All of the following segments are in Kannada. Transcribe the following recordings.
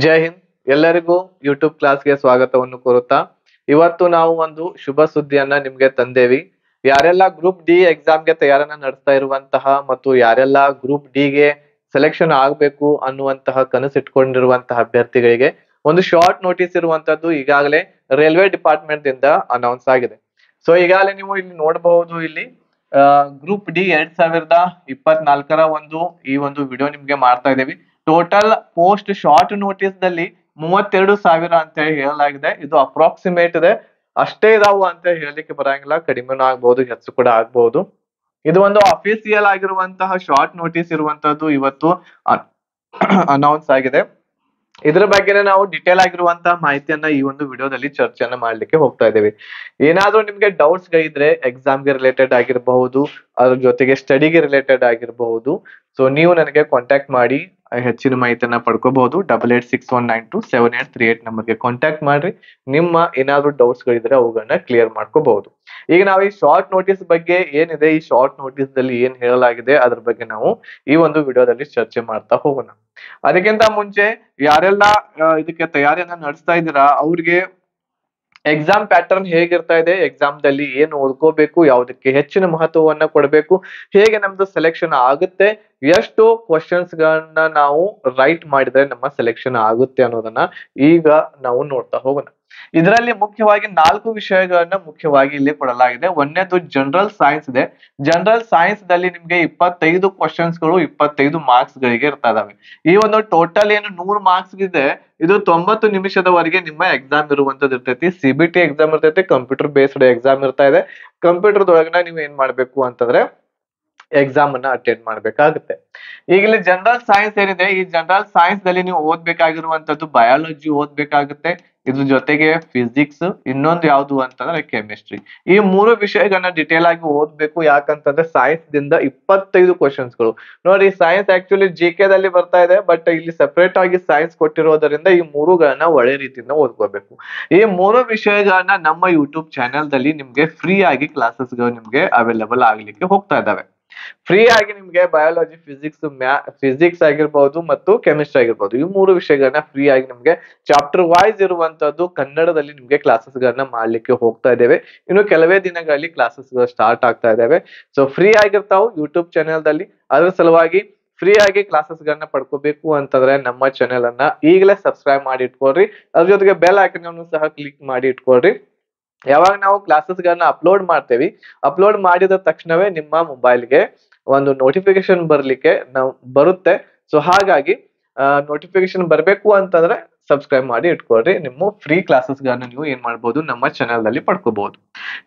ಜೈ ಹಿಂದ್. ಎಲ್ಲರಿಗೂ ಯೂಟ್ಯೂಬ್ ಕ್ಲಾಸ್ಗೆ ಸ್ವಾಗತವನ್ನು ಕೋರುತ್ತಾ ಇವತ್ತು ನಾವು ಒಂದು ಶುಭ ಸುದ್ದಿಯನ್ನ ನಿಮ್ಗೆ ತಂದೇವಿ. ಯಾರೆಲ್ಲ ಗ್ರೂಪ್ ಡಿ ಎಕ್ಸಾಮ್ಗೆ ತಯಾರನ್ನ ನಡೆಸ್ತಾ ಇರುವಂತಹ ಮತ್ತು ಯಾರೆಲ್ಲ ಗ್ರೂಪ್ ಡಿ ಗೆ ಸೆಲೆಕ್ಷನ್ ಆಗ್ಬೇಕು ಅನ್ನುವಂತಹ ಕನಸಿಟ್ಕೊಂಡಿರುವಂತಹ ಅಭ್ಯರ್ಥಿಗಳಿಗೆ ಒಂದು ಶಾರ್ಟ್ ನೋಟಿಸ್ ಇರುವಂತದ್ದು ಈಗಾಗಲೇ ರೈಲ್ವೆ ಡಿಪಾರ್ಟ್ಮೆಂಟ್ ದಿಂದ ಅನೌನ್ಸ್ ಆಗಿದೆ. ಸೊ ಈಗಾಗಲೇ ನೀವು ಇಲ್ಲಿ ನೋಡಬಹುದು, ಇಲ್ಲಿ ಗ್ರೂಪ್ ಡಿ 2024 ಒಂದು ಈ ಒಂದು ವಿಡಿಯೋ ನಿಮ್ಗೆ ಮಾಡ್ತಾ ಇದ್ದೀವಿ. ಟೋಟಲ್ ಪೋಸ್ಟ್ ಶಾರ್ಟ್ ನೋಟಿಸ್ ದಲ್ಲಿ 32,000 ಅಂತ ಹೇಳಿ ಹೇಳಲಾಗಿದೆ. ಇದು ಅಪ್ರಾಕ್ಸಿಮೇಟ್ ಇದೆ, ಅಷ್ಟೇ ಇದಾವು ಅಂತ ಹೇಳಲಿಕ್ಕೆ ಬರಂಗಿಲ್ಲ, ಕಡಿಮೆನೂ ಆಗ್ಬಹುದು, ಹೆಚ್ಚು ಕೂಡ ಆಗ್ಬಹುದು. ಇದು ಒಂದು ಅಫಿಸಿಯಲ್ ಆಗಿರುವಂತಹ ಶಾರ್ಟ್ ನೋಟಿಸ್ ಇರುವಂತದ್ದು ಇವತ್ತು ಅನೌನ್ಸ್ ಆಗಿದೆ. ಇದ್ರ ಬಗ್ಗೆನೇ ನಾವು ಡಿಟೇಲ್ ಆಗಿರುವಂತಹ ಮಾಹಿತಿಯನ್ನ ಈ ಒಂದು ವಿಡಿಯೋದಲ್ಲಿ ಚರ್ಚೆಯನ್ನ ಮಾಡ್ಲಿಕ್ಕೆ ಹೋಗ್ತಾ ಇದ್ದೇವೆ. ಏನಾದ್ರೂ ನಿಮ್ಗೆ ಡೌಟ್ಸ್ ಗಳಿದ್ರೆ ಎಕ್ಸಾಮ್ಗೆ ರಿಲೇಟೆಡ್ ಆಗಿರಬಹುದು, ಅದ್ರ ಜೊತೆಗೆ ಸ್ಟಡಿಗೆ ರಿಲೇಟೆಡ್ ಆಗಿರಬಹುದು, ಸೊ ನೀವು ನನಗೆ ಕಾಂಟ್ಯಾಕ್ಟ್ ಮಾಡಿ ಹೆಚ್ಚಿನ ಮಾಹಿತಿಯನ್ನ ಪಡ್ಕೋಬಹುದು. 8861927838 ನಂಬರ್ಗೆ ಕಾಂಟ್ಯಾಕ್ಟ್ ಮಾಡ್ರಿ. ನಿಮ್ಮ ಏನಾದ್ರು ಡೌಟ್ಸ್ ಗಳಿದ್ರೆ ಅವುಗಳನ್ನ ಕ್ಲಿಯರ್ ಮಾಡ್ಕೋಬಹುದು. ಈಗ ನಾವು ಈ ಶಾರ್ಟ್ ನೋಟಿಸ್ ಬಗ್ಗೆ ಏನಿದೆ, ಈ ಶಾರ್ಟ್ ನೋಟಿಸ್ ದಲ್ಲಿ ಏನ್ ಹೇಳಲಾಗಿದೆ ಅದ್ರ ಬಗ್ಗೆ ನಾವು ಈ ಒಂದು ವಿಡಿಯೋದಲ್ಲಿ ಚರ್ಚೆ ಮಾಡ್ತಾ ಹೋಗೋಣ. ಅದಕ್ಕಿಂತ ಮುಂಚೆ ಯಾರೆಲ್ಲ ಇದಕ್ಕೆ ತಯಾರಿಯನ್ನ ನಡೆಸ್ತಾ ಇದ್ದೀರಾ ಅವ್ರಿಗೆ ಎಕ್ಸಾಮ್ ಪ್ಯಾಟರ್ನ್ ಹೇಗಿರ್ತಾ ಇದೆ, ಎಕ್ಸಾಮ್ ದಲ್ಲಿ ಏನು ಓದ್ಕೋಬೇಕು, ಯಾವುದಕ್ಕೆ ಹೆಚ್ಚಿನ ಮಹತ್ವವನ್ನ ಕೊಡಬೇಕು, ಹೇಗೆ ನಮ್ದು ಸೆಲೆಕ್ಷನ್ ಆಗುತ್ತೆ, ಎಷ್ಟು ಕ್ವಶನ್ಸ್ ಗಳನ್ನ ನಾವು ರೈಟ್ ಮಾಡಿದ್ರೆ ನಮ್ಮ ಸೆಲೆಕ್ಷನ್ ಆಗುತ್ತೆ ಅನ್ನೋದನ್ನ ಈಗ ನಾವು ನೋಡ್ತಾ ಹೋಗೋಣ. ಇದರಲ್ಲಿ ಮುಖ್ಯವಾಗಿ 4 ವಿಷಯಗಳನ್ನ ಮುಖ್ಯವಾಗಿ ಇಲ್ಲಿ ಕೊಡಲಾಗಿದೆ. ಒಂದನೇದು ಜನರಲ್ ಸೈನ್ಸ್ ಇದೆ. ಜನರಲ್ ಸೈನ್ಸ್ ದಲ್ಲಿ ನಿಮ್ಗೆ 25 ಕ್ವಶನ್ಸ್ ಗಳು 25 ಮಾರ್ಕ್ಸ್ ಗಳಿಗೆ ಇರ್ತಾ ಇದಾವೆ. ಈ ಒಂದು ಟೋಟಲ್ ಏನು 100 ಮಾರ್ಕ್ಸ್ ಇದೆ, ಇದು 90 ನಿಮಿಷದವರೆಗೆ ನಿಮ್ಮ ಎಕ್ಸಾಮ್ ಇರುವಂತದ್ದು ಇರ್ತೈತಿ. CBT ಎಕ್ಸಾಮ್ ಇರ್ತೈತಿ, ಕಂಪ್ಯೂಟರ್ ಬೇಸ್ಡ್ ಎಕ್ಸಾಮ್ ಇರ್ತಾ ಇದೆ. ಕಂಪ್ಯೂಟರ್ ದೊಳಗನ ನೀವು ಏನ್ ಮಾಡ್ಬೇಕು ಅಂತಂದ್ರೆ ಎಕ್ಸಾಮ್ ಅನ್ನ ಅಟೆಂಡ್ ಮಾಡ್ಬೇಕಾಗುತ್ತೆ. ಈಗ ಇಲ್ಲಿ ಜನರಲ್ ಸೈನ್ಸ್ ಏನಿದೆ, ಈ ಜನರಲ್ ಸೈನ್ಸ್ ದಲ್ಲಿ ನೀವು ಓದ್ಬೇಕಾಗಿರುವಂತದ್ದು ಬಯಾಲಜಿ ಓದ್ಬೇಕಾಗುತ್ತೆ, ಇದ್ರ ಜೊತೆಗೆ ಫಿಸಿಕ್ಸ್, ಇನ್ನೊಂದು ಯಾವ್ದು ಅಂತಂದ್ರೆ ಕೆಮಿಸ್ಟ್ರಿ. ಈ 3 ವಿಷಯಗಳನ್ನ ಡಿಟೇಲ್ ಆಗಿ ಓದ್ಬೇಕು. ಯಾಕಂತಂದ್ರೆ ಸೈನ್ಸ್ ದಿಂದ 25 ಕ್ವಶನ್ಸ್ ಗಳು ನೋಡಿ. ಸೈನ್ಸ್ ಆಕ್ಚುಲಿ GK ದಲ್ಲಿ ಬರ್ತಾ ಇದೆ, ಬಟ್ ಇಲ್ಲಿ ಸೆಪರೇಟ್ ಆಗಿ ಸೈನ್ಸ್ ಕೊಟ್ಟಿರೋದ್ರಿಂದ ಈ 3ಗಳನ್ನ ಒಳ್ಳೆ ರೀತಿಯಿಂದ ಓದ್ಕೋಬೇಕು. ಈ 3 ವಿಷಯಗಳನ್ನ ನಮ್ಮ ಯೂಟ್ಯೂಬ್ ಚಾನೆಲ್ ದಲ್ಲಿ ನಿಮ್ಗೆ ಫ್ರೀ ಆಗಿ ಕ್ಲಾಸಸ್ ಗಳು ನಿಮ್ಗೆ ಅವೈಲೇಬಲ್ ಆಗ್ಲಿಕ್ಕೆ ಹೋಗ್ತಾ ಇದಾವೆ. ಫ್ರೀ ಆಗಿ ನಿಮ್ಗೆ ಬಯಾಲಜಿ, ಫಿಸಿಕ್ಸ್ ಆಗಿರ್ಬಹುದು ಮತ್ತು ಕೆಮಿಸ್ಟ್ರಿ ಆಗಿರ್ಬಹುದು, ಈ 3 ವಿಷಯಗಳನ್ನ ಫ್ರೀ ಆಗಿ ನಿಮ್ಗೆ ಚಾಪ್ಟರ್ ವೈಸ್ ಇರುವಂತದ್ದು ಕನ್ನಡದಲ್ಲಿ ನಿಮ್ಗೆ ಕ್ಲಾಸಸ್ ಗಳನ್ನ ಮಾಡ್ಲಿಕ್ಕೆ ಹೋಗ್ತಾ ಇದ್ದೇವೆ. ಇನ್ನು ಕೆಲವೇ ದಿನಗಳಲ್ಲಿ ಕ್ಲಾಸಸ್ ಗಳು ಸ್ಟಾರ್ಟ್ ಆಗ್ತಾ ಇದಾವೆ. ಸೊ ಫ್ರೀ ಆಗಿರ್ತಾವು ಯೂಟ್ಯೂಬ್ ಚಾನೆಲ್ ದಲ್ಲಿ. ಅದ್ರ ಸಲುವಾಗಿ ಫ್ರೀ ಆಗಿ ಕ್ಲಾಸಸ್ ಗಳನ್ನ ಪಡ್ಕೋಬೇಕು ಅಂತಂದ್ರೆ ನಮ್ಮ ಚಾನೆಲ್ ಅನ್ನ ಈಗಲೇ ಸಬ್ಸ್ಕ್ರೈಬ್ ಮಾಡಿ ಇಟ್ಕೊಳ್ರಿ. ಅದ್ರ ಜೊತೆಗೆ ಬೆಲ್ ಐಕಾನ್ ಅನ್ನು ಸಹ ಕ್ಲಿಕ್ ಮಾಡಿ ಇಟ್ಕೊಳ್ರಿ. ಯಾವಾಗ ನಾವು ಕ್ಲಾಸಸ್ ಗಳನ್ನ ಅಪ್ಲೋಡ್ ಮಾಡ್ತೇವಿ, ಅಪ್ಲೋಡ್ ಮಾಡಿದ ತಕ್ಷಣವೇ ನಿಮ್ಮ ಮೊಬೈಲ್ಗೆ ಒಂದು ನೋಟಿಫಿಕೇಶನ್ ಬರ್ಲಿಕ್ಕೆ ನಾವು ಬರುತ್ತೆ. ಸೊ ಹಾಗಾಗಿ ನೋಟಿಫಿಕೇಶನ್ ಬರ್ಬೇಕು ಅಂತಂದ್ರೆ ಸಬ್ಸ್ಕ್ರೈಬ್ ಮಾಡಿ ಇಟ್ಕೊಳ್ರಿ. ನಿಮ್ಮ ಫ್ರೀ ಕ್ಲಾಸಸ್ ಗಳನ್ನ ನೀವು ಏನ್ ಮಾಡ್ಬೋದು, ನಮ್ಮ ಚಾನೆಲ್ ನಲ್ಲಿ ಪಡ್ಕೋಬಹುದು.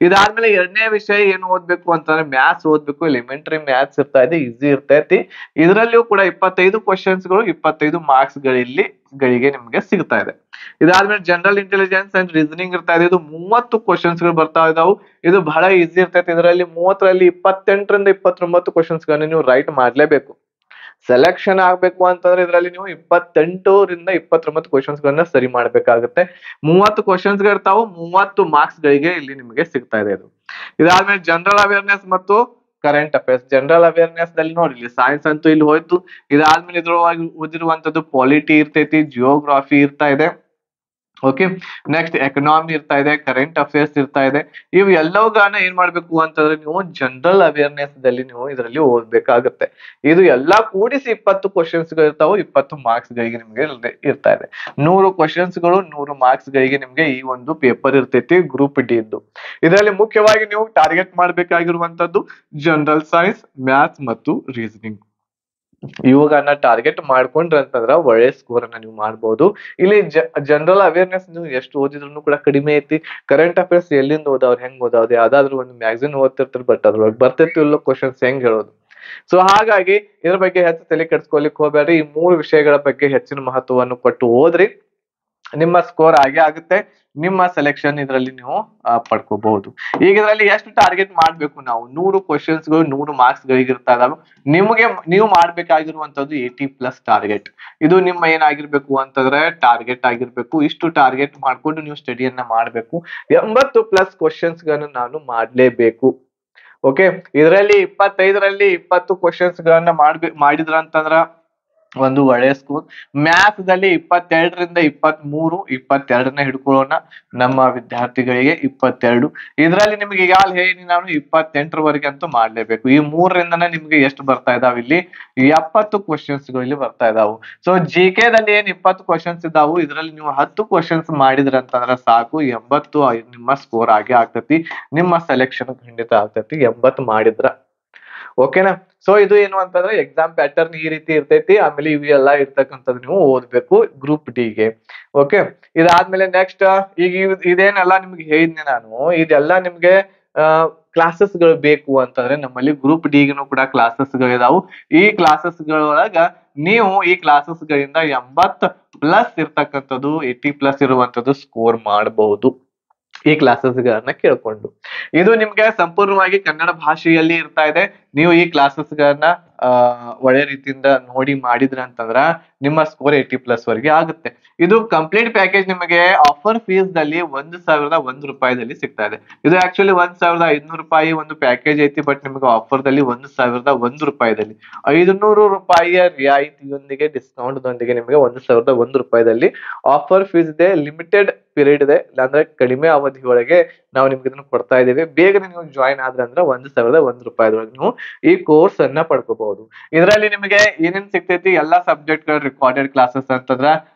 ಇದಾದ್ಮೇಲೆ ಎರಡನೇ ವಿಷಯ ಏನು ಓದ್ಬೇಕು ಅಂತಂದ್ರೆ ಮ್ಯಾಥ್ಸ್ ಓದ್ಬೇಕು. ಎಲಿಮೆಂಟರಿ ಮ್ಯಾಥ್ಸ್ ಇರ್ತಾ ಇದೆ, ಈಸಿ ಇರ್ತೈತಿ. ಇದರಲ್ಲಿಯೂ ಕೂಡ 25 ಕ್ವಶನ್ಸ್ ಗಳು 25 ಮಾರ್ಕ್ಸ್ ಗಳಿಗೆ ನಿಮ್ಗೆ ಸಿಗ್ತಾ ಇದೆ. ಇದಾದ್ಮೇಲೆ ಜನರಲ್ ಇಂಟೆಲಿಜೆನ್ಸ್ ಅಂಡ್ ರೀಸನಿಂಗ್ ಇರ್ತಾ ಇದೆ. ಇದು 30 ಕ್ವಶನ್ಸ್ ಗಳು ಬರ್ತಾ ಇದಾವು. ಇದು ಬಹಳ ಈಸಿ ಇರ್ತೈತಿ. ಇದರಲ್ಲಿ 30ರಲ್ಲಿ 28ರಿಂದ 29 ಕ್ವಶನ್ಸ್ ಗಳನ್ನ ನೀವು ರೈಟ್ ಮಾಡ್ಲೇಬೇಕು. ಸೆಲೆಕ್ಷನ್ ಆಗ್ಬೇಕು ಅಂತಂದ್ರೆ ಇದರಲ್ಲಿ ನೀವು 28ರಿಂದ 29 ಕ್ವಶನ್ಸ್ ಗಳನ್ನ ಸರಿ ಮಾಡ್ಬೇಕಾಗುತ್ತೆ. 30 ಕ್ವಶನ್ಸ್ ಇರ್ತಾವು, 30 ಮಾರ್ಕ್ಸ್ ಗಳಿಗೆ ಇಲ್ಲಿ ನಿಮಗೆ ಸಿಗ್ತಾ ಇದೆ. ಇದಾದ್ಮೇಲೆ ಜನರಲ್ ಅವೇರ್ನೆಸ್ ಮತ್ತು ಕರೆಂಟ್ ಅಫೇರ್ಸ್. ಜನರಲ್ ಅವೇರ್ನೆಸ್ ದಲ್ಲಿ ನೋಡಿ, ಇಲ್ಲಿ ಸೈನ್ಸ್ ಅಂತೂ ಇಲ್ಲಿ ಹೋಯ್ತು. ಇದಾದ್ಮೇಲೆ ಇದ್ರೊಳಗೆ ಓದಿರುವಂತದ್ದು ಪಾಲಿಟಿ ಇರ್ತೈತಿ, ಜಿಯೋಗ್ರಾಫಿ ಇರ್ತಾ ಇದೆ. ಓಕೆ, ನೆಕ್ಸ್ಟ್ ಎಕನಾಮಿ ಇರ್ತಾ ಇದೆ, ಕರೆಂಟ್ ಅಫೇರ್ಸ್ ಇರ್ತಾ ಇದೆ. ಇವು ಎಲ್ಲವುಗಳನ್ನ ಏನ್ ಮಾಡ್ಬೇಕು ಅಂತಂದ್ರೆ ನೀವು ಜನರಲ್ ಅವೇರ್ನೆಸ್ ದಲ್ಲಿ ನೀವು ಇದರಲ್ಲಿ ಓದ್ಬೇಕಾಗುತ್ತೆ. ಇದು ಎಲ್ಲಾ ಕೂಡಿಸಿ 20 ಕ್ವಶನ್ಸ್ ಗಳು ಇರ್ತಾವೆ, 20 ಮಾರ್ಕ್ಸ್ ಗಳಿಗೆ ನಿಮ್ಗೆ ಇರ್ತಾ ಇದೆ. 100 ಕ್ವಶನ್ಸ್ ಗಳು 100 ಮಾರ್ಕ್ಸ್ ಗಳಿಗೆ ನಿಮ್ಗೆ ಈ ಒಂದು ಪೇಪರ್ ಇರ್ತೈತಿ ಗ್ರೂಪ್ ಡಿ ಇದ್ದು. ಇದರಲ್ಲಿ ಮುಖ್ಯವಾಗಿ ನೀವು ಟಾರ್ಗೆಟ್ ಮಾಡ್ಬೇಕಾಗಿರುವಂತದ್ದು ಜನರಲ್ ಸೈನ್ಸ್, ಮ್ಯಾಥ್ಸ್ ಮತ್ತು ರೀಸನಿಂಗ್. ಇವುಗಳನ್ನ ಟಾರ್ಗೆಟ್ ಮಾಡ್ಕೊಂಡ್ರೆ ಅಂತಂದ್ರ ಒಳ್ಳೆ ಸ್ಕೋರ್ ಅನ್ನ ನೀವು ಮಾಡ್ಬೋದು. ಇಲ್ಲಿ ಜನರಲ್ ಅವೇರ್ನೆಸ್ ನೀವು ಎಷ್ಟು ಓದಿದ್ರು ಕೂಡ ಕಡಿಮೆ ಐತಿ. ಕರೆಂಟ್ ಅಫೇರ್ಸ್ ಎಲ್ಲಿಂದ ಓದಾವ್ರಿ, ಹೆಂಗ್ ಓದಾವ್ರಿ, ಯಾವ್ದಾದ್ರು ಒಂದು ಮ್ಯಾಗಝಿನ್ ಓದ್ತಿರ್ತಾರೆ, ಬಟ್ ಅದ್ರೊಳಗೆ ಬರ್ತೈತಿ ಇಲ್ಲೋ ಕ್ವಶನ್ಸ್ ಹೆಂಗ್ ಹೇಳೋದು. ಸೊ ಹಾಗಾಗಿ ಇದ್ರ ಬಗ್ಗೆ ಹೆಚ್ಚು ತಲೆ ಕೆಡ್ಸ್ಕೊಲಿಕ್ ಹೋಗ್ಬೇಡ್ರಿ. ಈ 3 ವಿಷಯಗಳ ಬಗ್ಗೆ ಹೆಚ್ಚಿನ ಮಹತ್ವವನ್ನು ಕೊಟ್ಟು ಓದ್ರಿ, ನಿಮ್ಮ ಸ್ಕೋರ್ ಆಗೇ ಆಗುತ್ತೆ. ನಿಮ್ಮ ಸೆಲೆಕ್ಷನ್ ಇದರಲ್ಲಿ ನೀವು ಪಡ್ಕೋಬಹುದು. ಈಗ ಇದರಲ್ಲಿ ಎಷ್ಟು ಟಾರ್ಗೆಟ್ ಮಾಡ್ಬೇಕು ನಾವು, 100 ಕ್ವಶನ್ಸ್ ಗಳು 100 ಮಾರ್ಕ್ಸ್ ಗಳಿಗೆ ಇರ್ತಾ ಇದಾವೆ. ನೀವು ಮಾಡ್ಬೇಕಾಗಿರುವಂತದ್ದು 80+ ಟಾರ್ಗೆಟ್. ಇದು ನಿಮ್ಮ ಏನಾಗಿರ್ಬೇಕು ಅಂತಂದ್ರೆ ಟಾರ್ಗೆಟ್ ಆಗಿರ್ಬೇಕು. ಇಷ್ಟು ಟಾರ್ಗೆಟ್ ಮಾಡ್ಕೊಂಡು ನೀವು ಸ್ಟಡಿಯನ್ನ ಮಾಡ್ಬೇಕು. 80+ ಕ್ವಶನ್ಸ್ ಗಳನ್ನ ನಾನು ಮಾಡ್ಲೇಬೇಕು. ಓಕೆ, ಇದರಲ್ಲಿ 25ರಲ್ಲಿ 20 ಕ್ವಶನ್ಸ್ ಗಳನ್ನ ಮಾಡಿದ್ರ ಅಂತಂದ್ರ ಒಂದು ಒಳ್ಳೆಯ ಸ್ಕೋರ್. ಮ್ಯಾಥ್ಸ್ ದಲ್ಲಿ 22ರಿಂದ 23, 22ನ್ನ ಹಿಡ್ಕೊಳ್ಳೋಣ ನಮ್ಮ ವಿದ್ಯಾರ್ಥಿಗಳಿಗೆ 22. ಇದರಲ್ಲಿ ನಿಮ್ಗೆ ಈಗಾಗಲೇ ಹೇಳಿ ನಾನು 28ರವರೆಗೆ ಅಂತೂ ಮಾಡ್ಲೇಬೇಕು. ಈ 3ರಿಂದನೇ ನಿಮ್ಗೆ ಎಷ್ಟು ಬರ್ತಾ ಇದಾವೆ ಇಲ್ಲಿ 70 ಕ್ವಶನ್ಸ್ ಗಳು ಇಲ್ಲಿ ಬರ್ತಾ ಇದಾವು. ಸೊ ಕೆ ದಲ್ಲಿ ಏನ್ 20 ಕ್ವಶನ್ಸ್ ಇದಾವು, ಇದರಲ್ಲಿ ನೀವು 10 ಕ್ವಶನ್ಸ್ ಮಾಡಿದ್ರ ಅಂತಂದ್ರೆ ಸಾಕು 80 ನಿಮ್ಮ ಸ್ಕೋರ್ ಆಗೇ ಆಗ್ತತಿ. ನಿಮ್ಮ ಸೆಲೆಕ್ಷನ್ ಖಂಡಿತ ಆಗ್ತತಿ 80 ಮಾಡಿದ್ರ. ಓಕೆನಾ. ಸೊ ಇದು ಏನು ಅಂತಂದ್ರೆ ಎಕ್ಸಾಮ್ ಪ್ಯಾಟರ್ನ್ ಈ ರೀತಿ ಇರ್ತೈತಿ. ಆಮೇಲೆ ಇವೆಲ್ಲ ಇರ್ತಕ್ಕಂಥದ್ದು ನೀವು ಓದ್ಬೇಕು ಗ್ರೂಪ್ ಡಿ ಗೆ. ಓಕೆ, ಇದಾದ್ಮೇಲೆ ನೆಕ್ಸ್ಟ್ ಈಗ ಇದೇನೆಲ್ಲ ನಿಮ್ಗೆ ಹೇಳಿದ್ನೆ ನಾನು, ಇದೆಲ್ಲ ನಿಮ್ಗೆ ಕ್ಲಾಸಸ್ ಗಳು ಬೇಕು ಅಂತಂದ್ರೆ ನಮ್ಮಲ್ಲಿ ಗ್ರೂಪ್ ಡಿ ಗೂ ಕೂಡ ಕ್ಲಾಸಸ್ ಗಳು ಇದಾವು. ಈ ಕ್ಲಾಸಸ್ ಗಳೊಳಗ ನೀವು ಈ ಕ್ಲಾಸಸ್ ಗಳಿಂದ 80+ ಇರ್ತಕ್ಕಂಥದ್ದು 80+ ಇರುವಂತದ್ದು ಸ್ಕೋರ್ ಮಾಡಬಹುದು ಈ ಕ್ಲಾಸಸ್ ಗಳನ್ನ ಕೇಳ್ಕೊಂಡು. ಇದು ನಿಮ್ಗೆ ಸಂಪೂರ್ಣವಾಗಿ ಕನ್ನಡ ಭಾಷೆಯಲ್ಲಿ ಇರ್ತಾ ಇದೆ. ನೀವು ಈ ಕ್ಲಾಸಸ್ ಗಳನ್ನ ಒಳ್ಳೆ ರೀತಿಯಿಂದ ನೋಡಿ ಮಾಡಿದ್ರ ಅಂತಂದ್ರ ನಿಮ್ಮ ಸ್ಕೋರ್ 80+ ವರೆಗೆ ಆಗುತ್ತೆ. ಇದು ಕಂಪ್ಲೀಟ್ ಪ್ಯಾಕೇಜ್ ನಿಮಗೆ ಆಫರ್ ಫೀಸ್ ದಲ್ಲಿ 1,001 ರೂಪಾಯಿದಲ್ಲಿ ಸಿಗ್ತಾ ಇದೆ. ಇದು ಆಕ್ಚುಲಿ 1,500 ರೂಪಾಯಿ ಒಂದು ಪ್ಯಾಕೇಜ್ ಐತಿ. ಬಟ್ ನಿಮಗೆ ಆಫರ್ ದಲ್ಲಿ 1,001 ರೂಪಾಯಿದಲ್ಲಿ 500 ರೂಪಾಯಿಯ ರಿಯಾಯಿತಿಯೊಂದಿಗೆ ಡಿಸ್ಕೌಂಟ್ ದೊಂದಿಗೆ ನಿಮಗೆ 1,001 ರೂಪಾಯಿದಲ್ಲಿ ಆಫರ್ ಫೀಸ್ ಇದೆ. ಲಿಮಿಟೆಡ್ ಪೀರಿಯಡ್ ಇದೆ, ಅಂದ್ರೆ ಕಡಿಮೆ ಅವಧಿಯೊಳಗೆ ನಾವು ನಿಮ್ಗೆ ಇದನ್ನು ಕೊಡ್ತಾ ಇದ್ದೇವೆ. ಬೇಗನೆ ನೀವು ಜಾಯಿನ್ ಆದ್ರೆ ಅಂದ್ರೆ 1,001 ರೂಪಾಯಿದೊಳಗೆ ನೀವು ಈ ಕೋರ್ಸ್ ಅನ್ನ ಪಡ್ಕೋಬಹುದು. ಇದರಲ್ಲಿ ನಿಮಗೆ ಏನೇನ್ ಸಿಗ್ತೈತಿ, ಎಲ್ಲಾ ಸಬ್ಜೆಕ್ಟ್ ಗಳ ರೆಕಾರ್ಡೆಡ್ ಕ್ಲಾಸಸ್ ಅಂತಂದ್ರ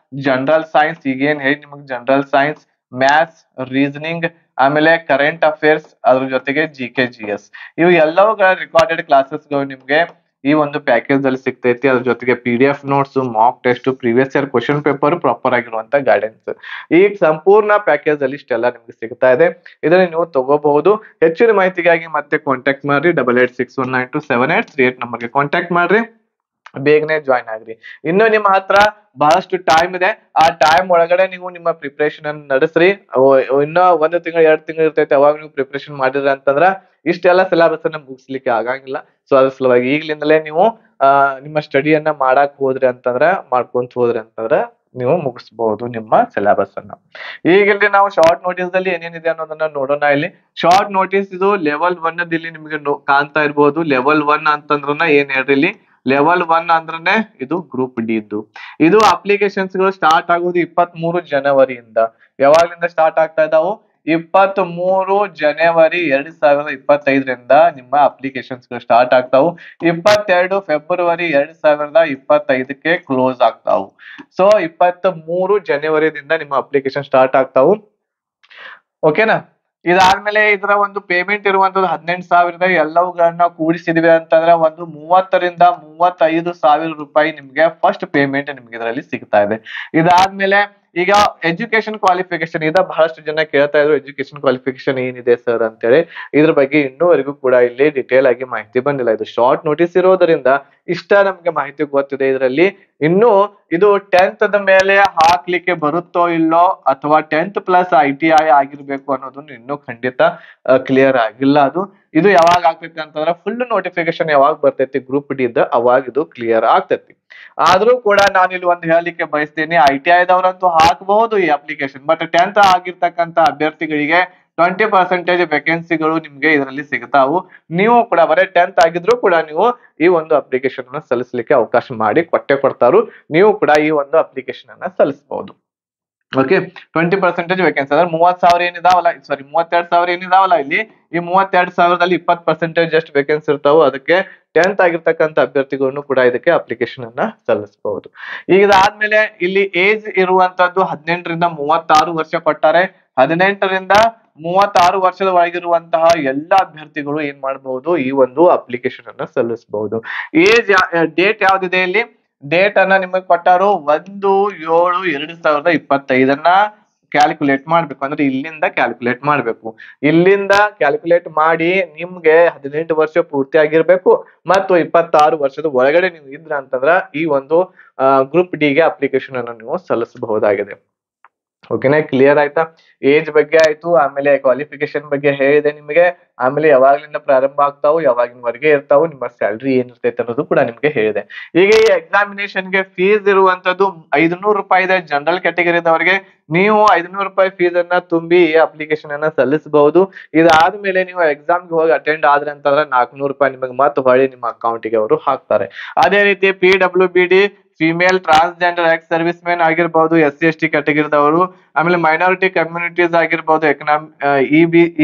ಜನರಲ್ ಸೈನ್ಸ್, ಈಗೇನ್ ಹೇಳಿ ನಿಮಗೆ ಜನರಲ್ ಸೈನ್ಸ್, ಮ್ಯಾಥ್ಸ್, ರೀಸನಿಂಗ್, ಆಮೇಲೆ ಕರೆಂಟ್ ಅಫೇರ್ಸ್, ಅದ್ರ ಜೊತೆಗೆ GK GS ಇವು ಎಲ್ಲವುಗಳ ರೆಕಾರ್ಡೆಡ್ ಕ್ಲಾಸಸ್ ಗಳು ನಿಮ್ಗೆ ಈ ಒಂದು ಪ್ಯಾಕೇಜ್ ಅಲ್ಲಿ ಸಿಗ್ತೈತಿ. ಅದ್ರ ಜೊತೆಗೆ PDF notes, mock test, previous year question paper, proper ಆಗಿರುವಂತ ಗೈಡೆನ್ಸ್, ಈ ಸಂಪೂರ್ಣ ಪ್ಯಾಕೇಜ್ ಅಲ್ಲಿ ಇಷ್ಟೆಲ್ಲ ನಿಮ್ಗೆ ಸಿಗ್ತಾ ಇದೆ. ಇದನ್ನ ನೀವು ತಗೋಬಹುದು. ಹೆಚ್ಚಿನ ಮಾಹಿತಿಗಾಗಿ ಮತ್ತೆ ಕಾಂಟ್ಯಾಕ್ಟ್ ಮಾಡ್ರಿ. 8861927838 ನಂಬರ್ಗೆ ಕಾಂಟ್ಯಾಕ್ಟ್ ಮಾಡ್ರಿ. ಬೇಗನೆ ಜಾಯಿನ್ ಆಗ್ರಿ. ಇನ್ನು ನಿಮ್ಮ ಹತ್ರ ಬಹಳಷ್ಟು ಟೈಮ್ ಇದೆ. ಆ ಟೈಮ್ ಒಳಗಡೆ ನೀವು ನಿಮ್ಮ ಪ್ರಿಪರೇಷನ್ ಅನ್ನು ನಡೆಸ್ರಿ. ಇನ್ನ 1 ತಿಂಗಳು 2 ತಿಂಗಳು ಇರ್ತೈತೆ, ಅವಾಗ ನೀವು ಪ್ರಿಪರೇಷನ್ ಮಾಡಿದ್ರ ಅಂತಂದ್ರ ಇಷ್ಟೆಲ್ಲ ಸಿಲೆಬಸ್ ಅನ್ನ ಮುಗಿಸ್ಲಿಕ್ಕೆ ಆಗಂಗಿಲ್ಲ. ಸೊ ಅದ್ರ ಸಲುವಾಗಿ ಈಗ್ಲಿಂದಲೇ ನೀವು ನಿಮ್ಮ ಸ್ಟಡಿಯನ್ನ ಮಾಡ್ಕೊಂತ ಹೋದ್ರಿ ಅಂತಂದ್ರ ನೀವು ಮುಗಿಸಬಹುದು ನಿಮ್ಮ ಸಿಲೆಬಸ್ ಅನ್ನ. ಈಗ ಇಲ್ಲಿ ನಾವು ಶಾರ್ಟ್ ನೋಟಿಸ್ ದಲ್ಲಿ ಏನೇನಿದೆ ಅನ್ನೋದನ್ನ ನೋಡೋಣ. ಇಲ್ಲಿ ಶಾರ್ಟ್ ನೋಟಿಸ್ ಇದು ಲೆವೆಲ್ 1 ಇಲ್ಲಿ ನಿಮ್ಗೆ ಕಾಣ್ತಾ ಇರ್ಬೋದು. ಲೆವೆಲ್ 1 ಅಂತಂದ್ರ ಏನ್ ಹೇಳ್ರಿ, ಇಲ್ಲಿ ಲೆವೆಲ್ 1 ಅಂದ್ರೆ ಇದು ಗ್ರೂಪ್ ಡಿ ಇದ್ದು. ಇದು ಅಪ್ಲಿಕೇಶನ್ಸ್ ಗಳು ಸ್ಟಾರ್ಟ್ ಆಗೋದು 23 ಜನವರಿಯಿಂದ. ಯಾವಾಗ್ಲಿಂದ ಸ್ಟಾರ್ಟ್ ಆಗ್ತಾ ಇದಾವು, 23 ಜನವರಿ 2025ರಿಂದ ನಿಮ್ಮ ಅಪ್ಲಿಕೇಶನ್ಸ್ ಗಳು ಸ್ಟಾರ್ಟ್ ಆಗ್ತಾವು. 22 ಫೆಬ್ರವರಿ 2025ಕ್ಕೆ ಕ್ಲೋಸ್ ಆಗ್ತಾವು. ಸೊ 23 ಜನವರಿದಿಂದ ನಿಮ್ಮ ಅಪ್ಲಿಕೇಶನ್ ಸ್ಟಾರ್ಟ್ ಆಗ್ತಾವು. ಓಕೆನಾ. ಇದಾದ್ಮೇಲೆ ಇದರ ಒಂದು ಪೇಮೆಂಟ್ ಇರುವಂತದ್ದು 18,000 ಎಲ್ಲವುಗಳನ್ನ ಕೂಡಿಸಿದ್ವಿ ಅಂತಂದ್ರೆ ಒಂದು 30ರಿಂದ 35,000 ರೂಪಾಯಿ ನಿಮ್ಗೆ ಫಸ್ಟ್ ಪೇಮೆಂಟ್ ನಿಮ್ಗೆ ಇದರಲ್ಲಿ ಸಿಗ್ತಾ ಇದೆ. ಇದಾದ್ಮೇಲೆ ಈಗ ಎಜುಕೇಶನ್ ಕ್ವಾಲಿಫಿಕೇಶನ್ ಇದ ಬಹಳಷ್ಟು ಜನ ಕೇಳ್ತಾ ಇದ್ರು, ಎಜುಕೇಶನ್ ಕ್ವಾಲಿಫಿಕೇಶನ್ ಏನಿದೆ ಸರ್ ಅಂತೇಳಿ. ಇದ್ರ ಬಗ್ಗೆ ಇನ್ನೂವರೆಗೂ ಕೂಡ ಇಲ್ಲಿ ಡಿಟೇಲ್ ಆಗಿ ಮಾಹಿತಿ ಬಂದಿಲ್ಲ. ಇದು ಶಾರ್ಟ್ ನೋಟಿಸ್ ಇರೋದ್ರಿಂದ ಇಷ್ಟ ನಮ್ಗೆ ಮಾಹಿತಿ ಗೊತ್ತಿದೆ. ಇದರಲ್ಲಿ ಇನ್ನು ಇದು 10th ಮೇಲೆ ಹಾಕ್ಲಿಕ್ಕೆ ಬರುತ್ತೋ ಇಲ್ಲೋ, ಅಥವಾ 10th+ ITI ಆಗಿರ್ಬೇಕು ಅನ್ನೋದನ್ನು ಇನ್ನೂ ಖಂಡಿತ ಕ್ಲಿಯರ್ ಆಗಿಲ್ಲ. ಇದು ಯಾವಾಗ ಆಗ್ತೈತಿ ಅಂತಂದ್ರೆ ಫುಲ್ ನೋಟಿಫಿಕೇಶನ್ ಯಾವಾಗ ಬರ್ತೈತಿ ಗ್ರೂಪ್ ಡಿ ಇದ್ದ ಅವಾಗ ಇದು ಕ್ಲಿಯರ್ ಆಗ್ತೈತಿ. ಆದ್ರೂ ಕೂಡ ನಾನು ಇಲ್ಲಿ ಒಂದು ಹೇಳಲಿಕ್ಕೆ ಬಯಸ್ತೇನೆ, ITI ದವರಂತೂ ಹಾಕಬಹುದು ಈ ಅಪ್ಲಿಕೇಶನ್. ಬಟ್ 10th ಆಗಿರ್ತಕ್ಕಂಥ ಅಭ್ಯರ್ಥಿಗಳಿಗೆ 20% ವೇಕೆನ್ಸಿಗಳು ನಿಮ್ಗೆ ಇದರಲ್ಲಿ ಸಿಗ್ತಾವು. ನೀವು ಕೂಡ ಬರೀ 10th ಆಗಿದ್ರು ಕೂಡ ನೀವು ಈ ಒಂದು ಅಪ್ಲಿಕೇಶನ್ ಅನ್ನ ಸಲ್ಲಿಸಲಿಕ್ಕೆ ಅವಕಾಶ ಮಾಡಿ ಕೊಡ್ತಾರು. ನೀವು ಕೂಡ ಈ ಒಂದು ಅಪ್ಲಿಕೇಶನ್ ಅನ್ನ ಸಲ್ಲಿಸಬಹುದು. ಓಕೆ, 20% ವೇಕೆನ್ಸಿ ಅಂದ್ರೆ 30,000 ಏನಿದಾವಲ್ಲ, 32,000 ಏನಿದಾವಲ್ಲ ಇಲ್ಲಿ, ಈ 32,000ದಲ್ಲಿ 20% ಅಷ್ಟು ವೇಕೆನ್ಸಿ ಇರ್ತಾವ. ಅದಕ್ಕೆ 10th ಆಗಿರ್ತಕ್ಕಂಥ ಅಭ್ಯರ್ಥಿಗಳನ್ನು ಕೂಡ ಇದಕ್ಕೆ ಅಪ್ಲಿಕೇಶನ್ ಅನ್ನ ಸಲ್ಲಿಸಬಹುದು. ಈಗ ಇದಾದ್ಮೇಲೆ ಇಲ್ಲಿ ಏಜ್ ಇರುವಂತದ್ದು 18ರಿಂದ 36 ವರ್ಷ ಕೊಟ್ಟಾರೆ. 18ರಿಂದ 36 ವರ್ಷದ ಒಳಗಿರುವಂತಹ ಎಲ್ಲಾ ಅಭ್ಯರ್ಥಿಗಳು ಏನ್ ಮಾಡಬಹುದು, ಈ ಒಂದು ಅಪ್ಲಿಕೇಶನ್ ಅನ್ನ ಸಲ್ಲಿಸಬಹುದು. ಏಜ್ ಡೇಟ್ ಯಾವ್ದಿದೆ ಇಲ್ಲಿ, ಡೇಟ್ ಅನ್ನ ನಿಮಗೆ ಕೊಟ್ಟಾರು 1/7/2025 ಕ್ಯಾಲ್ಕುಲೇಟ್ ಮಾಡ್ಬೇಕು. ಅಂದ್ರೆ ಇಲ್ಲಿಂದ ಕ್ಯಾಲ್ಕುಲೇಟ್ ಮಾಡ್ಬೇಕು. ಇಲ್ಲಿಂದ ಕ್ಯಾಲ್ಕುಲೇಟ್ ಮಾಡಿ ನಿಮ್ಗೆ 18 ವರ್ಷ ಪೂರ್ತಿ ಆಗಿರ್ಬೇಕು ಮತ್ತು 26 ವರ್ಷದ ಒಳಗಡೆ ನೀವು ಇದ್ರ ಅಂತಂದ್ರ ಈ ಒಂದು ಗ್ರೂಪ್ ಡಿ ಗೆ ಅಪ್ಲಿಕೇಶನ್ ಅನ್ನು ನೀವು ಸಲ್ಲಿಸಬಹುದಾಗಿದೆ. ಓಕೆನಾ, ಕ್ಲಿಯರ್ ಆಯ್ತಾ. ಏಜ್ ಬಗ್ಗೆ ಆಯ್ತು, ಆಮೇಲೆ ಕ್ವಾಲಿಫಿಕೇಶನ್ ಬಗ್ಗೆ ಹೇಳಿದೆ ನಿಮಗೆ, ಆಮೇಲೆ ಯಾವಾಗ್ಲಿಂದ ಪ್ರಾರಂಭ ಆಗ್ತಾವು, ಯಾವಾಗಿನವರೆಗೆ ಇರ್ತಾವು, ನಿಮ್ಮ ಸ್ಯಾಲ್ರಿ ಏನಿರ್ತೈತೆ ಅನ್ನೋದು ಕೂಡ ನಿಮ್ಗೆ ಹೇಳಿದೆ. ಈಗ ಈ ಎಕ್ಸಾಮಿನೇಷನ್ಗೆ ಫೀಸ್ ಇರುವಂತದ್ದು 500 ರೂಪಾಯಿ ಇದೆ. ಜನರಲ್ ಕ್ಯಾಟಗರಿದವರಿಗೆ ನೀವು 500 ರೂಪಾಯಿ ಫೀಸ್ ಅನ್ನ ತುಂಬಿ ಈ ಅಪ್ಲಿಕೇಶನ್ ಅನ್ನ ಸಲ್ಲಿಸಬಹುದು. ಇದಾದ್ಮೇಲೆ ನೀವು ಎಕ್ಸಾಮ್ಗೆ ಹೋಗಿ ಅಟೆಂಡ್ ಆದ್ರೆ ಅಂತಂದ್ರೆ 400 ರೂಪಾಯಿ ನಿಮಗೆ ಮತ್ತೆ ಹೊಳ್ಳಿ ನಿಮ್ಮ ಅಕೌಂಟಿಗೆ ಅವರು ಹಾಕ್ತಾರೆ. ಅದೇ ರೀತಿ PWBD female transgender ex service men ಆಗಿರ್ಬೋದು, SC ST ಕ್ಯಾಟಗರಿದವರು, ಆಮೇಲೆ ಮೈನಾರಿಟಿ ಕಮ್ಯುನಿಟೀಸ್ ಆಗಿರ್ಬೋದು,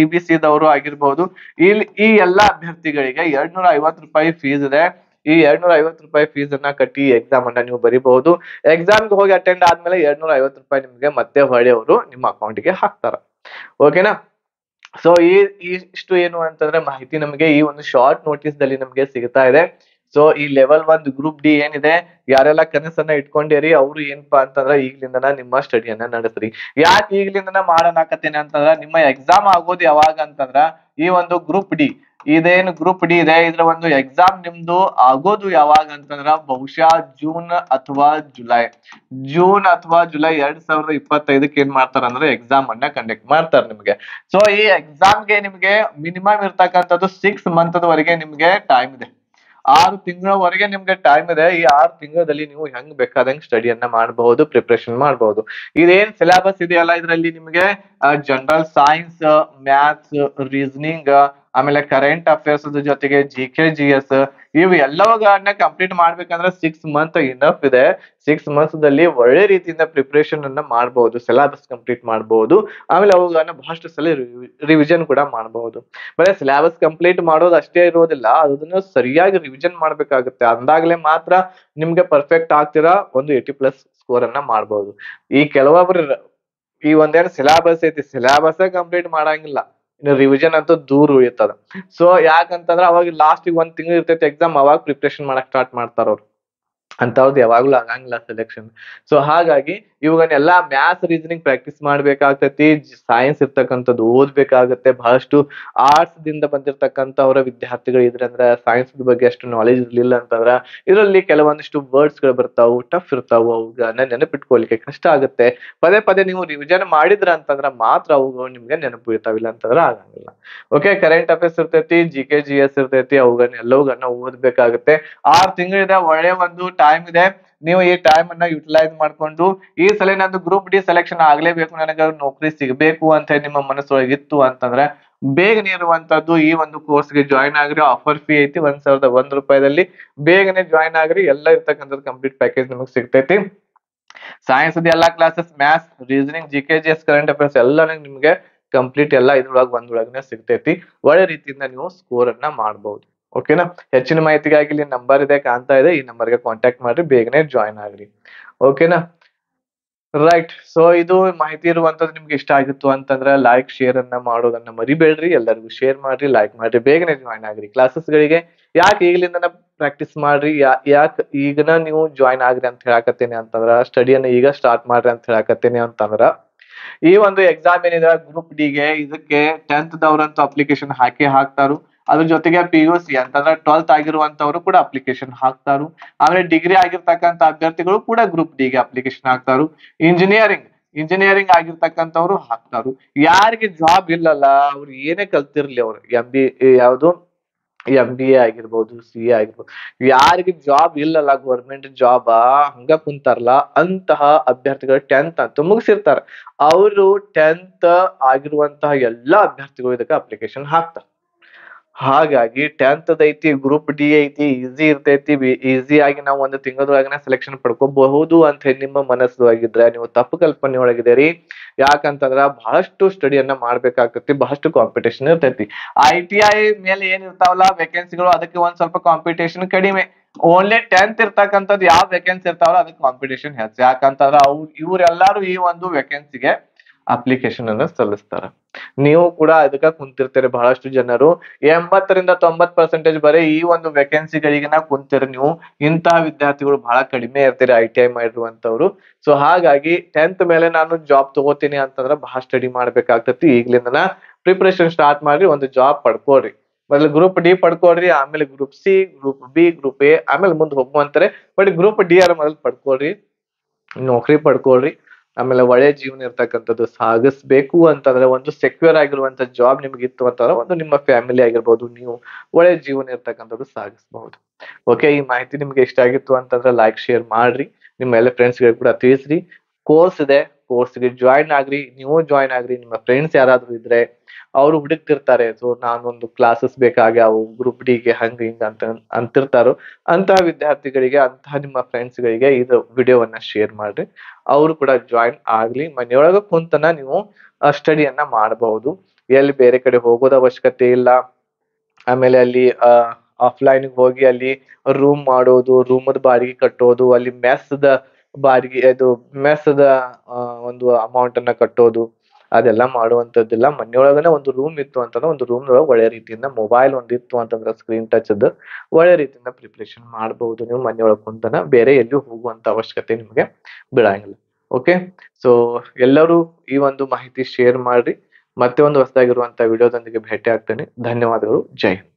EBC ದವರು ಆಗಿರ್ಬೋದು. ಈ ಎಲ್ಲಾ ಅಭ್ಯರ್ಥಿಗಳಿಗೆ 250 ರೂಪಾಯಿ ಫೀಸ್ ಇದೆ. ಈ 250 ರೂಪಾಯಿ ಫೀಸ್ ಅನ್ನ ಕಟ್ಟಿ ಎಕ್ಸಾಮ್ ಅನ್ನ ನೀವು ಬರಿಬಹುದು. ಎಕ್ಸಾಮ್ಗೆ ಹೋಗಿ ಅಟೆಂಡ್ ಆದ್ಮೇಲೆ 250 ರೂಪಾಯಿ ನಿಮ್ಗೆ ಮತ್ತೆ ಹೊಳ್ಳಿ ಅವರು ನಿಮ್ಮ ಅಕೌಂಟ್ಗೆ ಹಾಕ್ತಾರ. ಓಕೆನಾ. ಸೊ ಇಷ್ಟು ಏನು ಅಂತಂದ್ರೆ ಮಾಹಿತಿ ನಮಗೆ ಈ ಒಂದು ಶಾರ್ಟ್ ನೋಟಿಸ್ ದಲ್ಲಿ ನಮಗೆ ಸಿಗ್ತಾ ಇದೆ. ಸೊ ಈ ಲೆವೆಲ್ 1 ಗ್ರೂಪ್ ಡಿ ಏನಿದೆ, ಯಾರೆಲ್ಲ ಕನಸನ್ನ ಇಟ್ಕೊಂಡಿರಿ ಅವ್ರು ಏನಪ್ಪಾ ಅಂತಂದ್ರ ಈಗ್ಲಿಂದನ ನಿಮ್ಮ ಸ್ಟಡಿಯನ್ನ ನಡೆಸ್ರಿ. ಯಾಕೆ ಈಗ್ಲಿಂದನ ಮಾಡನಾಕತ್ತೇನೆ ಅಂತಂದ್ರ ನಿಮ್ಮ ಎಕ್ಸಾಮ್ ಆಗೋದು ಯಾವಾಗ ಅಂತಂದ್ರ ಈ ಒಂದು ಗ್ರೂಪ್ ಡಿ ಇದೇನು ಗ್ರೂಪ್ ಡಿ ಇದೆ ಇದ್ರ ಒಂದು ಎಕ್ಸಾಮ್ ನಿಮ್ದು ಆಗೋದು ಯಾವಾಗ ಅಂತಂದ್ರ ಬಹುಶಃ ಜೂನ್ ಅಥವಾ ಜುಲೈ 2025 ಏನ್ ಮಾಡ್ತಾರ ಅಂದ್ರೆ ಎಕ್ಸಾಮ್ ಅನ್ನ ಕಂಡಕ್ಟ್ ಮಾಡ್ತಾರ ನಿಮ್ಗೆ. ಸೊ ಈ ಎಕ್ಸಾಮ್ಗೆ ನಿಮ್ಗೆ ಮಿನಿಮಮ್ ಇರ್ತಕ್ಕಂಥದ್ದು 6 ಮಂತ್ ವರೆಗೆ ನಿಮ್ಗೆ ಟೈಮ್ ಇದೆ. 6 ತಿಂಗಳವರೆಗೆ ನಿಮ್ಗೆ ಟೈಮ್ ಇದೆ. ಈ 6 ತಿಂಗಳಲ್ಲಿ ನೀವು ಹೆಂಗ್ ಬೇಕಾದಂಗ್ ಸ್ಟಡಿಯನ್ನ ಮಾಡಬಹುದು, ಪ್ರಿಪರೇಷನ್ ಮಾಡಬಹುದು. ಇದೇನ್ ಸಿಲೆಬಸ್ ಇದೆಯಲ್ಲ ಇದ್ರಲ್ಲಿ ನಿಮ್ಗೆ ಜನರಲ್ ಸೈನ್ಸ್, ಮ್ಯಾಥ್ಸ್, ರೀಸನಿಂಗ್, ಆಮೇಲೆ ಕರೆಂಟ್ ಅಫೇರ್ಸ್ ಜೊತೆಗೆ GK GS ಇವು ಎಲ್ಲವುಗಳನ್ನ ಕಂಪ್ಲೀಟ್ ಮಾಡ್ಬೇಕಂದ್ರೆ 6 ಮಂತ್ ಇನಫ್ ಇದೆ. 6 ಮಂತ್ಸ್ ದಲ್ಲಿ ಒಳ್ಳೆ ರೀತಿಯಿಂದ ಪ್ರಿಪರೇಷನ್ ಅನ್ನ ಮಾಡಬಹುದು, ಸಿಲೆಬಸ್ ಕಂಪ್ಲೀಟ್ ಮಾಡಬಹುದು. ಆಮೇಲೆ ಅವುಗಳನ್ನ ಬಹಳಷ್ಟು ಸಲ ರಿವಿಷನ್ ಕೂಡ ಮಾಡಬಹುದು. ಬರೀ ಸಿಲೆಬಸ್ ಕಂಪ್ಲೀಟ್ ಮಾಡೋದು ಅಷ್ಟೇ ಇರೋದಿಲ್ಲ, ಅದನ್ನ ಸರಿಯಾಗಿ ರಿವಿಷನ್ ಮಾಡ್ಬೇಕಾಗುತ್ತೆ. ಅಂದಾಗ್ಲೇ ಮಾತ್ರ ನಿಮ್ಗೆ ಪರ್ಫೆಕ್ಟ್ ಆಗ್ತೀರಾ, ಒಂದು 80+ ಸ್ಕೋರ್ ಅನ್ನ ಮಾಡಬಹುದು. ಈ ಕೆಲವೊಬ್ರು ಈ ಒಂದೇನು ಸಿಲೆಬಸ್ ಐತಿ, ಸಿಲೆಬಸ್ ಕಂಪ್ಲೀಟ್ ಮಾಡಂಗಿಲ್ಲ, ಇನ್ನು ರಿವಿಷನ್ ಅಂತೂ ದೂರ ಉಳಿತದ. ಸೊ ಯಾಕಂತಂದ್ರ ಅವಾಗ ಲಾಸ್ಟಿಗೆ 1 ತಿಂಗಳು ಇರ್ತೈತಿ ಎಕ್ಸಾಮ್, ಅವಾಗ ಪ್ರಿಪರೇಷನ್ ಮಾಡಕ್ ಸ್ಟಾರ್ಟ್ ಮಾಡ್ತಾರ ಅವ್ರು. ಅಂತವ್ರದ್ದು ಯಾವಾಗ್ಲೂ ಆಗಂಗಿಲ್ಲ ಸೆಲೆಕ್ಷನ್. ಸೊ ಹಾಗಾಗಿ ಇವುಗಳನ್ನೆಲ್ಲಾ ಮ್ಯಾಥ್ಸ್ ರೀಸನಿಂಗ್ ಪ್ರಾಕ್ಟೀಸ್ ಮಾಡ್ಬೇಕಾಗ್ತೈತಿ. ಸೈನ್ಸ್ ಇರ್ತಕ್ಕಂಥದ್ದು ಓದ್ಬೇಕಾಗತ್ತೆ. ಬಹಳಷ್ಟು ಆರ್ಟ್ಸ್ ದಿಂದ ಬಂದಿರತಕ್ಕಂಥವ್ರ ವಿದ್ಯಾರ್ಥಿಗಳು ಇದ್ರೆ ಅಂದ್ರೆ ಸೈನ್ಸ್ ಬಗ್ಗೆ ಅಷ್ಟು ನಾಲೆಜ್ ಇರ್ಲಿಲ್ಲ ಅಂತಂದ್ರ ಇದರಲ್ಲಿ ಕೆಲವೊಂದಿಷ್ಟು ವರ್ಡ್ಸ್ ಗಳು ಬರ್ತಾವು, ಟಫ್ ಇರ್ತಾವು, ಅವುಗಳನ್ನ ನೆನಪಿಟ್ಕೊಳ್ಲಿಕ್ಕೆ ಕಷ್ಟ ಆಗುತ್ತೆ. ಪದೇ ಪದೇ ನೀವು ರಿವಿಷನ್ ಮಾಡಿದ್ರ ಅಂತಂದ್ರ ಮಾತ್ರ ಅವುಗಳು ನಿಮ್ಗೆ ನೆನಪು ಇರ್ತಾವಿಲ್ಲ ಅಂತಂದ್ರ ಆಗಂಗಿಲ್ಲ. ಓಕೆ, ಕರೆಂಟ್ ಅಫೇರ್ಸ್ ಇರ್ತೈತಿ, GK GS ಇರ್ತೈತಿ, ಅವುಗಳನ್ನ ಎಲ್ಲವುಗಳನ್ನ ಓದ್ಬೇಕಾಗುತ್ತೆ. 6 ತಿಂಗಳಿದೆ, ಒಳ್ಳೆ ಒಂದು ಟೈಮ್ ಇದೆ. ನೀವು ಈ ಟೈಮ್ ಅನ್ನ ಯುಟಿಲೈಸ್ ಮಾಡ್ಕೊಂಡು ಈ ಸಲ ನಂದು ಗ್ರೂಪ್ ಡಿ ಸೆಲೆಕ್ಷನ್ ಆಗ್ಲೇಬೇಕು, ನನಗೆ ನೌಕರಿ ಸಿಗಬೇಕು ಅಂತ ಹೇಳಿ ನಿಮ್ಮ ಮನಸ್ಸೊಳಗೆ ಇತ್ತು ಅಂತಂದ್ರೆ ಬೇಗನೆ ಇರುವಂತದ್ದು ಈ ಒಂದು ಕೋರ್ಸ್ ಗೆ ಜಾಯಿನ್ ಆಗ್ರಿ. ಆಫರ್ ಫೀ ಐತಿ 1001 ರೂಪಾಯಿದಲ್ಲಿ. ಬೇಗನೆ ಜಾಯಿನ್ ಆಗ್ರಿ, ಎಲ್ಲ ಇರ್ತಕ್ಕಂಥದ್ದು ಕಂಪ್ಲೀಟ್ ಪ್ಯಾಕೇಜ್ ನಿಮಗೆ ಸಿಗ್ತೈತಿ. ಸೈನ್ಸ್ ಎಲ್ಲಾ classes, maths, reasoning, GK GS, current affairs ಎಲ್ಲ ನಿಮ್ಗೆ ಕಂಪ್ಲೀಟ್ ಎಲ್ಲ ಇದ್ರೊಳಗೆ ಒಂದೊಳಗನೆ ಸಿಗ್ತೈತಿ. ಒಳ್ಳೆ ರೀತಿಯಿಂದ ನೀವು ಸ್ಕೋರ್ ಅನ್ನ ಮಾಡಬಹುದು. ಓಕೆನಾ. ಹೆಚ್ಚಿನ ಮಾಹಿತಿಗಾಗಿ ಇಲ್ಲಿ ನಂಬರ್ ಇದೆ, ಕಾಣ್ತಾ ಇದೆ, ಈ ನಂಬರ್ಗೆ ಕಾಂಟ್ಯಾಕ್ಟ್ ಮಾಡ್ರಿ, ಬೇಗನೆ ಜಾಯಿನ್ ಆಗ್ರಿ. ಓಕೆನಾ. ರೈಟ್. ಸೊ ಇದು ಮಾಹಿತಿ ಇರುವಂತದ್ದು ನಿಮ್ಗೆ ಇಷ್ಟ ಆಗಿತ್ತು ಅಂತಂದ್ರೆ ಲೈಕ್, ಶೇರ್ ಅನ್ನ ಮಾಡೋದನ್ನ ಮರಿಬೇಡ್ರಿ. ಎಲ್ಲರಿಗೂ ಶೇರ್ ಮಾಡ್ರಿ, ಲೈಕ್ ಮಾಡ್ರಿ, ಬೇಗನೆ ಜಾಯಿನ್ ಆಗ್ರಿ ಕ್ಲಾಸಸ್ ಗಳಿಗೆ. ಯಾಕೆ ಈಗಲಿಂದ ಪ್ರಾಕ್ಟೀಸ್ ಮಾಡ್ರಿ, ಯಾಕೆ ಈಗನ ನೀವು ಜಾಯಿನ್ ಆಗ್ರಿ ಅಂತ ಹೇಳಕತ್ತೇನೆ ಅಂತಂದ್ರ, ಸ್ಟಡಿಯನ್ನ ಈಗ ಸ್ಟಾರ್ಟ್ ಮಾಡ್ರಿ ಅಂತ ಹೇಳಕತ್ತೇನೆ ಅಂತಂದ್ರ, ಈ ಒಂದು ಎಕ್ಸಾಮ್ ಏನಿದೆ ಗ್ರೂಪ್ ಡಿ ಗೆ, ಇದಕ್ಕೆ 10th ದವರಂತೂ ಅಪ್ಲಿಕೇಶನ್ ಹಾಕ್ತಾರು. ಅದ್ರ ಜೊತೆಗೆ PUC ಅಂತಂದ್ರೆ 12th ಆಗಿರುವಂತವ್ರು ಕೂಡ ಅಪ್ಲಿಕೇಶನ್ ಹಾಕ್ತಾರು. ಆಮೇಲೆ ಡಿಗ್ರಿ ಆಗಿರ್ತಕ್ಕಂಥ ಅಭ್ಯರ್ಥಿಗಳು ಕೂಡ ಗ್ರೂಪ್ ಡಿ ಗೆ ಅಪ್ಲಿಕೇಶನ್ ಹಾಕ್ತಾರು. ಇಂಜಿನಿಯರಿಂಗ್ ಆಗಿರ್ತಕ್ಕಂಥವ್ರು ಹಾಕ್ತಾರು. ಯಾರಿಗೆ ಜಾಬ್ ಇಲ್ಲಲ್ಲ, ಅವ್ರು ಏನೇ ಕಲ್ತಿರ್ಲಿ, ಅವ್ರು ಯಾವ್ದು MBA ಆಗಿರ್ಬೋದು, CA ಆಗಿರ್ಬೋದು, ಯಾರಿಗೆ ಜಾಬ್ ಇಲ್ಲಲ್ಲ, ಗೌರ್ಮೆಂಟ್ ಜಾಬ್ ಹಂಗ ಕುಂತಾರಲ್ಲ ಅಂತಹ ಅಭ್ಯರ್ಥಿಗಳು 10th ಅಂತೂ ಮುಗಿಸಿರ್ತಾರ. ಅವರು 10th ಆಗಿರುವಂತಹ ಎಲ್ಲಾ ಅಭ್ಯರ್ಥಿಗಳು ಇದಕ್ಕೆ ಅಪ್ಲಿಕೇಶನ್ ಹಾಕ್ತಾರೆ. ಹಾಗಾಗಿ 10th ಐತಿ, ಗ್ರೂಪ್ ಡಿ ಐತಿ, ಈಸಿ ಇರ್ತೈತಿ. ಈಸಿ ಆಗಿ ನಾವು 1 ತಿಂಗಳೊಳಗನೆ ಸೆಲೆಕ್ಷನ್ ಪಡ್ಕೋಬಹುದು ಅಂತ ಹೇಳಿ ನಿಮ್ಮ ಮನಸ್ಸೊಳಗಿದ್ರೆ ನೀವು ತಪ್ಪು ಕಲ್ಪನೆ ಒಳಗಿದ್ದೀರಿ. ಯಾಕಂತಂದ್ರ ಬಹಳಷ್ಟು ಸ್ಟಡಿಯನ್ನ ಮಾಡ್ಬೇಕಾಗ್ತೈತಿ, ಬಹಳಷ್ಟು ಕಾಂಪಿಟೇಷನ್ ಇರ್ತೈತಿ. ITI ಮೇಲೆ ಏನ್ ಇರ್ತಾವಲ್ಲ ವೇಕೆನ್ಸಿಗಳು, ಅದಕ್ಕೆ ಒಂದ್ ಸ್ವಲ್ಪ ಕಾಂಪಿಟೇಷನ್ ಕಡಿಮೆ. ಓನ್ಲಿ 10th ಇರ್ತಕ್ಕಂಥದ್ದು ಯಾವ ವೇಕೆನ್ಸಿ ಇರ್ತಾವಲ್ಲ ಅದಕ್ಕೆ ಕಾಂಪಿಟೇಷನ್ ಹೆಚ್ಚು. ಯಾಕಂತಂದ್ರ ಇವ್ರೆಲ್ಲಾರು ಈ ಒಂದು ವೇಕೆನ್ಸಿಗೆ ಅಪ್ಲಿಕೇಶನ್ ಅನ್ನ ಸಲ್ಲಿಸ್ತಾರ. ನೀವು ಕೂಡ ಅದಕ್ಕ ಕುಂತಿರ್ತೀರಿ. ಬಹಳಷ್ಟು ಜನರು 80ರಿಂದ 90% ಬರೀ ಈ ಒಂದು ವೇಕೆನ್ಸಿಗಳಿಗೆ ಕುಂತಿರಿ ನೀವು. ಇಂತಹ ವಿದ್ಯಾರ್ಥಿಗಳು ಬಹಳ ಕಡಿಮೆ ಇರ್ತೀರಿ ITI ಮಾಡಿರುವಂತವ್ರು. ಸೊ ಹಾಗಾಗಿ 10th ಮೇಲೆ ನಾನು ಜಾಬ್ ತಗೋತೀನಿ ಅಂತಂದ್ರೆ ಬಹಳ ಸ್ಟಡಿ ಮಾಡ್ಬೇಕಾಗ್ತತಿ. ಈಗ್ಲಿಂದನ ಪ್ರಿಪರೇಷನ್ ಸ್ಟಾರ್ಟ್ ಮಾಡ್ರಿ, ಒಂದು ಜಾಬ್ ಪಡ್ಕೊಳ್ರಿ. ಮೊದಲು ಗ್ರೂಪ್ ಡಿ ಪಡ್ಕೊಳ್ರಿ, ಆಮೇಲೆ group C, group B, group A, ಆಮೇಲೆ ಮುಂದೆ ಹೋಗುವಂತಾರೆ. ಬಟ್ ಗ್ರೂಪ್ ಡಿ ಮೊದಲು ಪಡ್ಕೊಳ್ರಿ, ನೌಕರಿ ಪಡ್ಕೊಳ್ರಿ. ಆಮೇಲೆ ಒಳ್ಳೆ ಜೀವನ ಇರ್ತಕ್ಕಂಥದ್ದು ಸಾಗಿಸ್ಬೇಕು ಅಂತಂದ್ರೆ, ಒಂದು ಸೆಕ್ಯೂರ್ ಆಗಿರುವಂತ ಜಾಬ್ ನಿಮ್ಗೆ ಇತ್ತು ಅಂತಂದ್ರೆ, ಒಂದು ನಿಮ್ಮ ಫ್ಯಾಮಿಲಿ ಆಗಿರ್ಬೋದು, ನೀವು ಒಳ್ಳೆ ಜೀವನ ಇರ್ತಕ್ಕಂಥದ್ದು ಸಾಗಿಸಬಹುದು. ಓಕೆ, ಈ ಮಾಹಿತಿ ನಿಮ್ಗೆ ಇಷ್ಟ ಆಗಿತ್ತು ಅಂತಂದ್ರೆ ಲೈಕ್, ಶೇರ್ ಮಾಡ್ರಿ, ನಿಮ್ಮ ಎಲ್ಲ ಫ್ರೆಂಡ್ಸ್ ಗಳಿಗೆ ಕೂಡ ತಿಳಿಸ್ರಿ. ಕೋರ್ಸ್ ಇದೆ, ಕೋರ್ಸ್ಗೆ ಜಾಯಿನ್ ಆಗ್ರಿ, ನೀವು ಜಾಯಿನ್ ಆಗ್ರಿ, ನಿಮ್ಮ ಫ್ರೆಂಡ್ಸ್ ಯಾರಾದ್ರೂ ಇದ್ರೆ ಅವ್ರು ಹುಡುಕ್ತಿರ್ತಾರೆ. ಸೊ ನಾನೊಂದು ಕ್ಲಾಸಸ್ ಬೇಕಾಗ್ಯಾವು ಗ್ರೂಪ್ ಡಿಗೆ ಹಂಗ ಹಿಂಗ ಅಂತಿರ್ತಾರೋ ಅಂತಹ ವಿದ್ಯಾರ್ಥಿಗಳಿಗೆ, ಅಂತಹ ನಿಮ್ಮ ಫ್ರೆಂಡ್ಸ್ ಗಳಿಗೆ ಇದು ವಿಡಿಯೋವನ್ನ ಶೇರ್ ಮಾಡ್ರಿ. ಅವರು ಕೂಡ ಜಾಯಿನ್ ಆಗ್ಲಿ. ಮನೆಯೊಳಗ ಕುಂತನ ನೀವು ಸ್ಟಡಿಯನ್ನ ಮಾಡಬಹುದು. ಎಲ್ಲಿ ಬೇರೆ ಕಡೆ ಹೋಗೋದ ಅವಶ್ಯಕತೆ ಇಲ್ಲ. ಆಮೇಲೆ ಅಲ್ಲಿ ಆಫ್ಲೈನ್ ಹೋಗಿ ಅಲ್ಲಿ ರೂಮ್ ಮಾಡೋದು, ರೂಮದ ಬಾಡಿಗೆ ಕಟ್ಟೋದು, ಅಲ್ಲಿ ಮೆಸ್ದ ಬಾಡಿಗೆ ಅದು ಮೆಸ್ದ ಒಂದು ಅಮೌಂಟ್ ಅನ್ನ ಕಟ್ಟೋದು, ಅದೆಲ್ಲ ಮಾಡುವಂತದ್ದಿಲ್ಲ. ಮನೆಯೊಳಗನೆ ಒಂದು ರೂಮ್ ಇತ್ತು ಅಂತಂದ್ರೆ ಒಂದು ರೂಮ್ ಒಳಗೆ ಒಳ್ಳೆ ರೀತಿಯಿಂದ ಮೊಬೈಲ್ ಒಂದಿತ್ತು ಅಂತಂದ್ರೆ ಸ್ಕ್ರೀನ್ ಟಚ್ ಒಳ್ಳೆ ರೀತಿಯಿಂದ ಪ್ರಿಪರೇಷನ್ ಮಾಡಬಹುದು ನೀವು ಮನೆಯೊಳಗೆ ಕುಂತನ. ಬೇರೆ ಎಲ್ಲಿಯೂ ಹೋಗುವಂತ ಅವಶ್ಯಕತೆ ನಿಮ್ಗೆ ಬೀಳಂಗಿಲ್ಲ. ಓಕೆ, ಸೊ ಎಲ್ಲರೂ ಈ ಒಂದು ಮಾಹಿತಿ ಶೇರ್ ಮಾಡ್ರಿ. ಮತ್ತೆ ಒಂದು ಹೊಸದಾಗಿರುವಂತ ವಿಡಿಯೋದೊಂದಿಗೆ ಭೇಟಿ ಆಗ್ತೇನೆ. ಧನ್ಯವಾದಗಳು. ಜೈ ಹಿಂದ್.